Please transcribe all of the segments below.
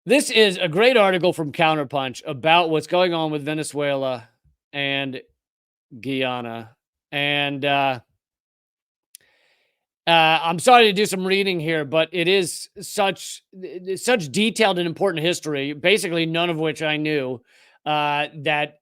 This is a great article from Counterpunch about what's going on with Venezuela and Guyana. And I'm sorry to do some reading here, but it is such detailed and important history, basically none of which I knew, that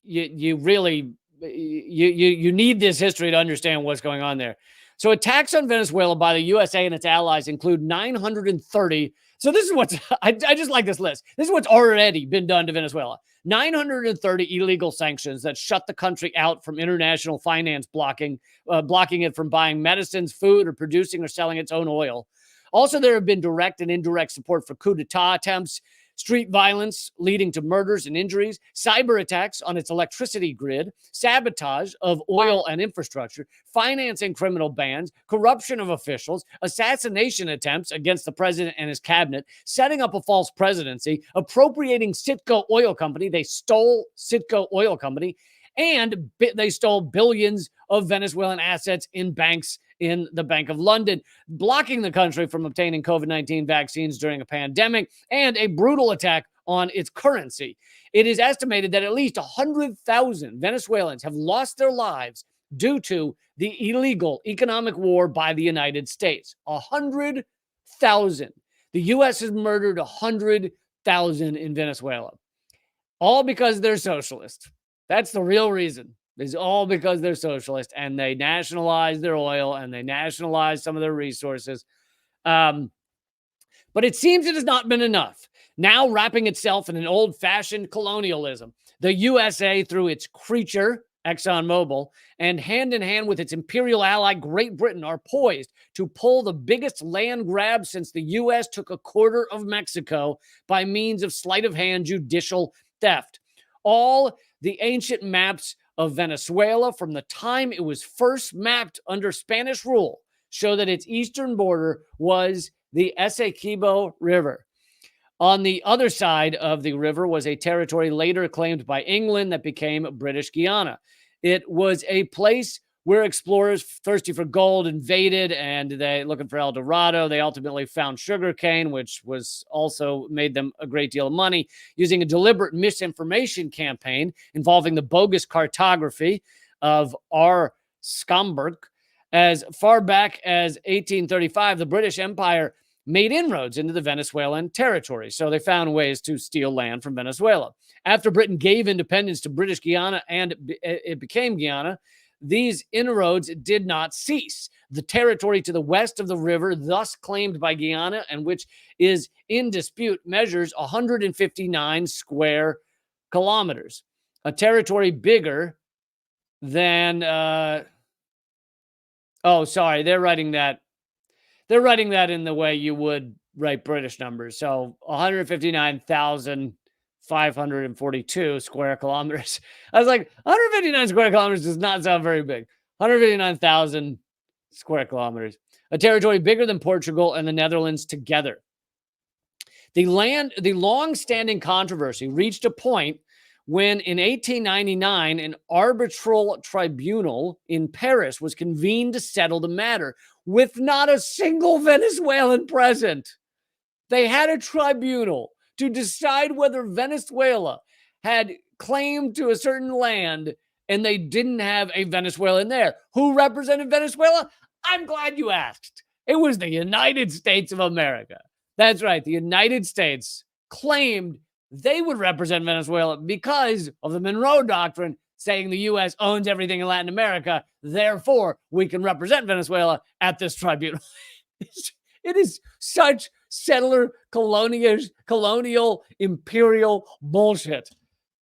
you really you need this history to understand what's going on there. So attacks on Venezuela by the USA and its allies include 930. So this is what's I just like this list. This is what's already been done to Venezuela. 930 illegal sanctions that shut the country out from international finance, blocking it from buying medicines, food, or producing or selling its own oil. Also, there have been direct and indirect support for coup d'etat attempts, street violence leading to murders and injuries, cyber attacks on its electricity grid, sabotage of oil and infrastructure, financing criminal bands, corruption of officials, assassination attempts against the president and his cabinet, setting up a false presidency, appropriating Citgo Oil Company. They stole Citgo Oil Company, and they stole billions of Venezuelan assets in banks in the Bank of London, blocking the country from obtaining COVID-19 vaccines during a pandemic, and a brutal attack on its currency. It is estimated that at least 100,000 Venezuelans have lost their lives due to the illegal economic war by the United States. 100,000. The U.S. has murdered 100,000 in Venezuela, all because they're socialist. That's the real reason. It's all because they're socialist and they nationalized their oil and they nationalized some of their resources. But it seems it has not been enough. Now wrapping itself in an old-fashioned colonialism, the USA, through its creature, ExxonMobil, and hand in hand with its imperial ally, Great Britain, are poised to pull the biggest land grab since the U.S. took a quarter of Mexico by means of sleight-of-hand judicial theft. All the ancient maps of Venezuela from the time it was first mapped under Spanish rule show that its eastern border was the Essequibo River. On the other side of the river was a territory later claimed by England that became British Guyana. It was a place where explorers thirsty for gold invaded, and they looking for El Dorado. They ultimately found sugarcane, which was also made them a great deal of money, using a deliberate misinformation campaign involving the bogus cartography of R. Schomburg. As far back as 1835, the British Empire made inroads into the Venezuelan territory, so they found ways to steal land from Venezuela. After Britain gave independence to British Guyana and it became Guyana, these inroads did not cease. The territory to the west of the river, thus claimed by Guyana and which is in dispute, measures 159 square kilometers, a territory bigger than they're writing that in the way you would write British numbers. So 159,542 square kilometers. I was like, 159 square kilometers does not sound very big. 159,000 square kilometers. A territory bigger than Portugal and the Netherlands together. The long-standing controversy reached a point when in 1899, an arbitral tribunal in Paris was convened to settle the matter with not a single Venezuelan present. They had a tribunal to decide whether Venezuela had claim to a certain land and they didn't have a Venezuelan there. Who represented Venezuela? I'm glad you asked. It was the United States of America. That's right. The United States claimed they would represent Venezuela because of the Monroe Doctrine, saying the U.S. owns everything in Latin America. Therefore, we can represent Venezuela at this tribunal. It is such settler, colonial, imperial bullshit.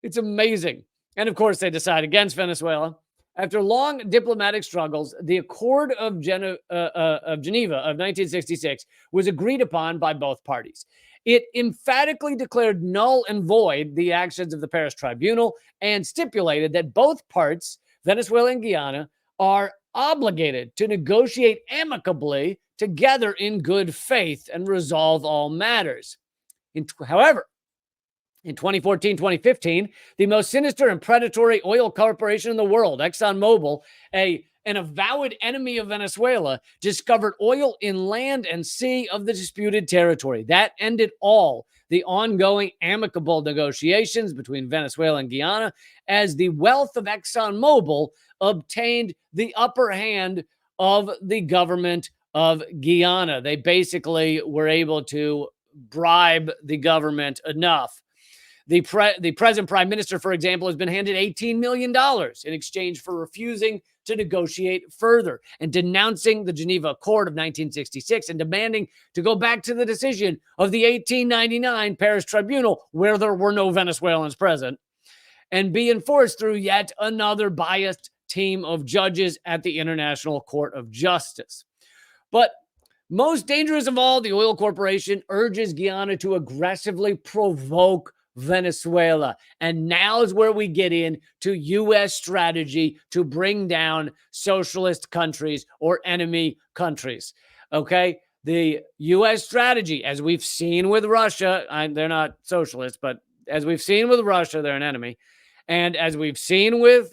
It's amazing. And of course, they decide against Venezuela. After long diplomatic struggles, the Accord of Geneva of 1966 was agreed upon by both parties. It emphatically declared null and void the actions of the Paris Tribunal and stipulated that both parts, Venezuela and Guyana, are obligated to negotiate amicably together in good faith and resolve all matters. However, in 2014-2015, the most sinister and predatory oil corporation in the world, ExxonMobil, an avowed enemy of Venezuela, discovered oil in land and sea of the disputed territory. That ended all the ongoing amicable negotiations between Venezuela and Guyana as the wealth of ExxonMobil obtained the upper hand of the government of Guyana. They basically were able to bribe the government enough. The present prime minister, for example, has been handed $18 million in exchange for refusing to negotiate further and denouncing the Geneva Accord of 1966 and demanding to go back to the decision of the 1899 Paris Tribunal, where there were no Venezuelans present, and be enforced through yet another biased team of judges at the International Court of Justice. But most dangerous of all, the oil corporation urges Guyana to aggressively provoke Venezuela. And now is where we get into U.S. strategy to bring down socialist countries or enemy countries. Okay? The U.S. strategy, as we've seen with Russia, they're not socialists, but as we've seen with Russia, they're an enemy. And as we've seen with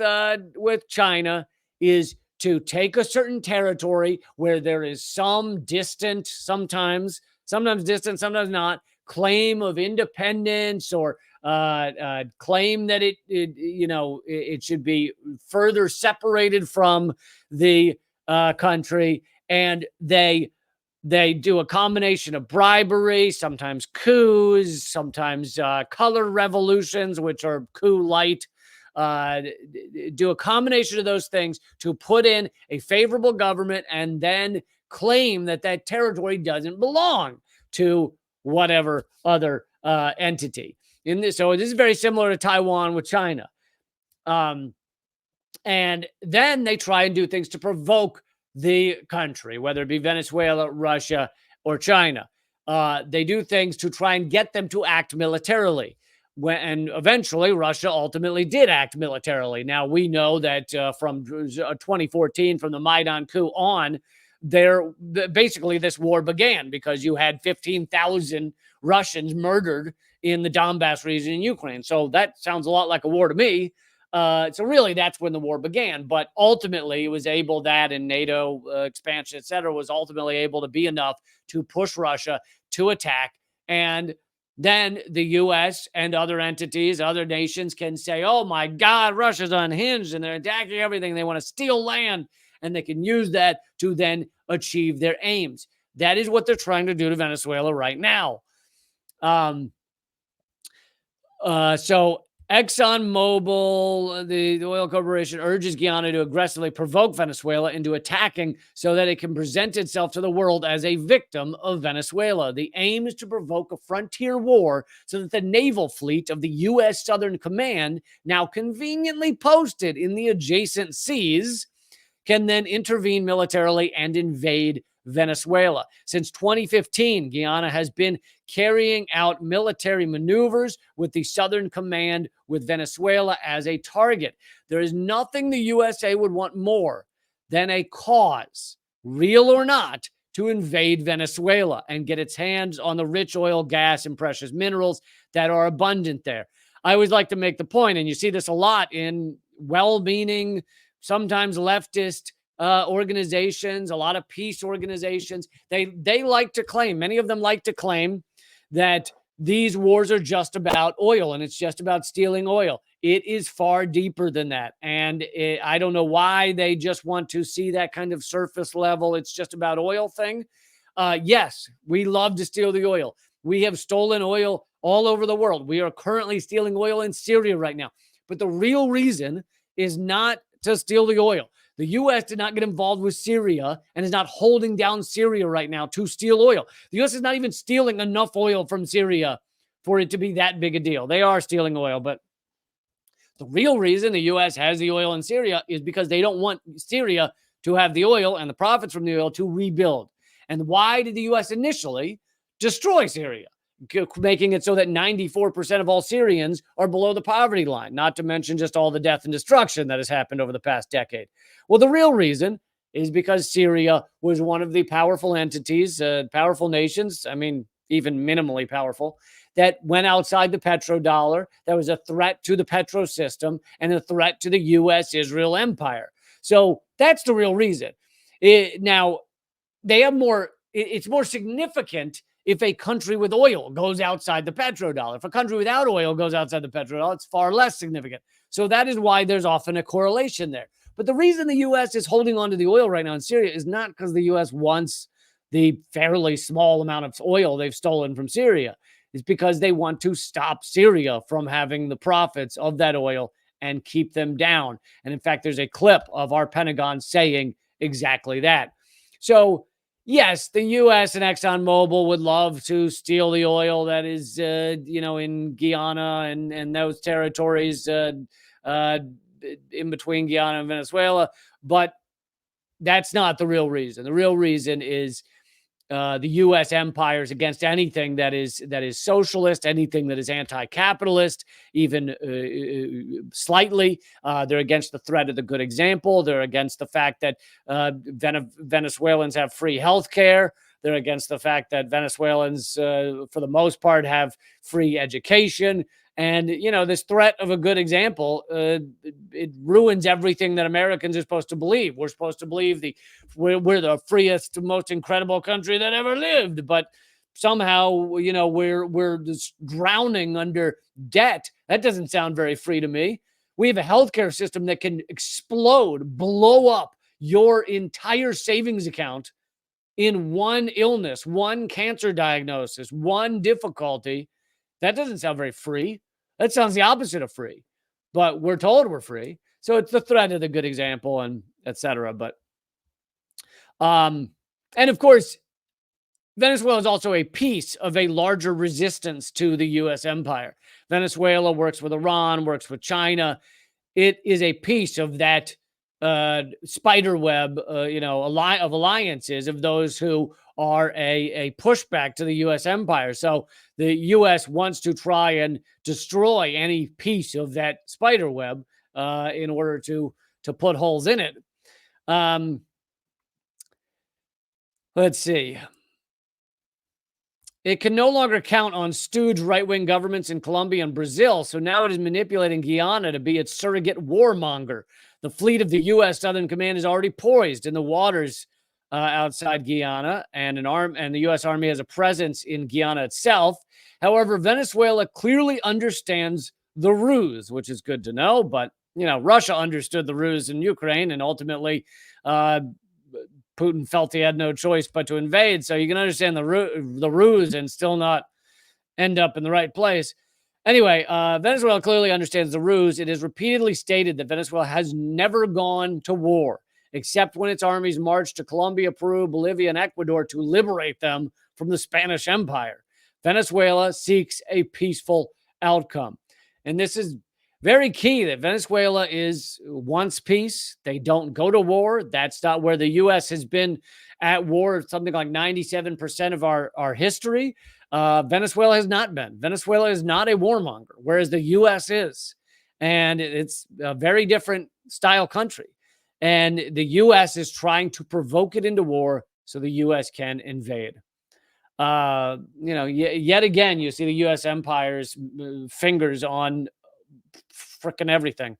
China, is to take a certain territory where there is some distant, sometimes distant, sometimes not, claim of independence or claim that it should be further separated from the country, and they do a combination of bribery, sometimes coups, sometimes color revolutions, which are coup light. Do a combination of those things to put in a favorable government and then claim that that territory doesn't belong to whatever other entity. So this is very similar to Taiwan with China. And then they try and do things to provoke the country, whether it be Venezuela, Russia, or China. They do things to try and get them to act militarily. And eventually, Russia ultimately did act militarily. Now, we know that from 2014, from the Maidan coup on, basically this war began because you had 15,000 Russians murdered in the Donbass region in Ukraine. So that sounds a lot like a war to me. So really, that's when the war began. But ultimately, it was able, that and NATO expansion, et cetera, was ultimately able to be enough to push Russia to attack. And then the U.S. and other entities, other nations can say, oh my God, Russia's unhinged and they're attacking everything. They want to steal land, and they can use that to then achieve their aims. That is what they're trying to do to Venezuela right now. So ExxonMobil, the oil corporation, urges Guyana to aggressively provoke Venezuela into attacking so that it can present itself to the world as a victim of Venezuela. The aim is to provoke a frontier war so that the naval fleet of the U.S. Southern Command, now conveniently posted in the adjacent seas, can then intervene militarily and invade Venezuela. Since 2015, Guyana has been carrying out military maneuvers with the Southern Command with Venezuela as a target. There is nothing the USA would want more than a cause, real or not, to invade Venezuela and get its hands on the rich oil, gas, and precious minerals that are abundant there. I always like to make the point, and you see this a lot in well-meaning, sometimes leftist organizations, a lot of peace organizations. They like to claim, many of them like to claim, that these wars are just about oil and it's just about stealing oil. It is far deeper than that. And I don't know why they just want to see that kind of surface level, it's just about oil thing. Yes, we love to steal the oil. We have stolen oil all over the world. We are currently stealing oil in Syria right now. But the real reason is not to steal the oil. The U.S. did not get involved with Syria and is not holding down Syria right now to steal oil. The U.S. is not even stealing enough oil from Syria for it to be that big a deal. They are stealing oil, but the real reason the U.S. has the oil in Syria is because they don't want Syria to have the oil and the profits from the oil to rebuild. And why did the U.S. initially destroy Syria, making it so that 94% of all Syrians are below the poverty line, not to mention just all the death and destruction that has happened over the past decade? Well, the real reason is because Syria was one of the powerful entities, powerful nations, I mean, even minimally powerful, that went outside the petrodollar, that was a threat to the petro system and a threat to the U.S.-Israel empire. So that's the real reason. Now, they have more, it's more significant if a country with oil goes outside the petrodollar. If a country without oil goes outside the petrodollar, it's far less significant. So that is why there's often a correlation there. But the reason the U.S. is holding on to the oil right now in Syria is not because the U.S. wants the fairly small amount of oil they've stolen from Syria. It's because they want to stop Syria from having the profits of that oil and keep them down. And in fact, there's a clip of our Pentagon saying exactly that. So yes, the U.S. and ExxonMobil would love to steal the oil that is, in Guyana and those territories in between Guyana and Venezuela. But that's not the real reason. The real reason is the U.S. empire is against anything that is socialist, anything that is anti-capitalist, even slightly. They're against the threat of the good example. They're against the fact that Venezuelans have free health care. They're against the fact that Venezuelans, for the most part, have free education. And, this threat of a good example, it ruins everything that Americans are supposed to believe. We're supposed to believe we're the freest, most incredible country that ever lived. But somehow, we're just drowning under debt. That doesn't sound very free to me. We have a healthcare system that can explode, blow up your entire savings account in one illness, one cancer diagnosis, one difficulty. That doesn't sound very free. That sounds the opposite of free, but we're told we're free. So it's the threat of the good example and et cetera. But, and of course, Venezuela is also a piece of a larger resistance to the U.S. empire. Venezuela works with Iran, works with China. It is a piece of that spider web, of alliances of those who are a pushback to the U.S. empire. So the U.S. wants to try and destroy any piece of that spider web in order to put holes in it. Let's see. It can no longer count on stooge right-wing governments in Colombia and Brazil, so now it is manipulating Guyana to be its surrogate warmonger. The fleet of the U.S. Southern Command is already poised in the waters outside Guyana, and the U.S. Army has a presence in Guyana itself. However, Venezuela clearly understands the ruse, which is good to know, but, Russia understood the ruse in Ukraine, and ultimately Putin felt he had no choice but to invade. So you can understand the ruse and still not end up in the right place. Anyway, Venezuela clearly understands the ruse. It is repeatedly stated that Venezuela has never gone to war, except when its armies marched to Colombia, Peru, Bolivia, and Ecuador to liberate them from the Spanish Empire. Venezuela seeks a peaceful outcome. And this is very key, that Venezuela wants peace. They don't go to war. That's not where the U.S. has been at war, something like 97% of our history. Venezuela has not been. Venezuela is not a warmonger, whereas the U.S. is. And it's a very different style country. And the U.S. is trying to provoke it into war so the U.S. can invade. Yet again, you see the U.S. empire's fingers on frickin' everything.